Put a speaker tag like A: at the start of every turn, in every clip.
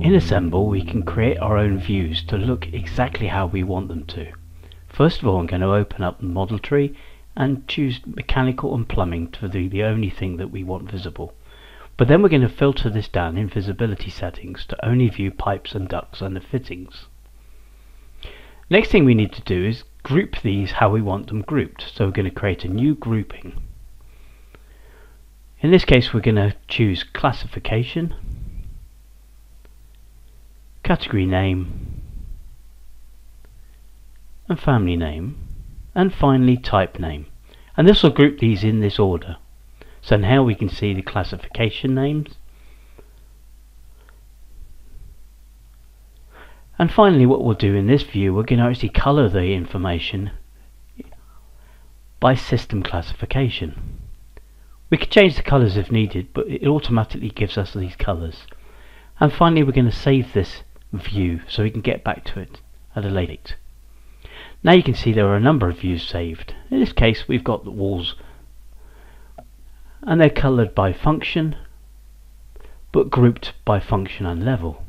A: In Assemble we can create our own views to look exactly how we want them to. First of all, I'm going to open up the model tree and choose mechanical and plumbing to be the only thing that we want visible. But then we're going to filter this down in visibility settings to only view pipes and ducts and the fittings. Next thing we need to do is group these how we want them grouped. So we're going to create a new grouping. In this case we're going to choose classification, category name, and family name, and finally type name. And this will group these in this order. So now we can see the classification names, and finally what we'll do in this view, we're going to actually colour the information by system classification. We can change the colours if needed, but it automatically gives us these colours. And finally we're going to save this view so we can get back to it at a later date. Now you can see there are a number of views saved. In this case we've got the walls, and they're coloured by function but grouped by function and level.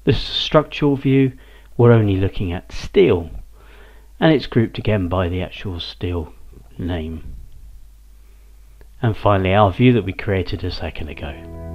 A: This structural view, we're only looking at steel, and it's grouped again by the actual steel name. And finally our view that we created a second ago.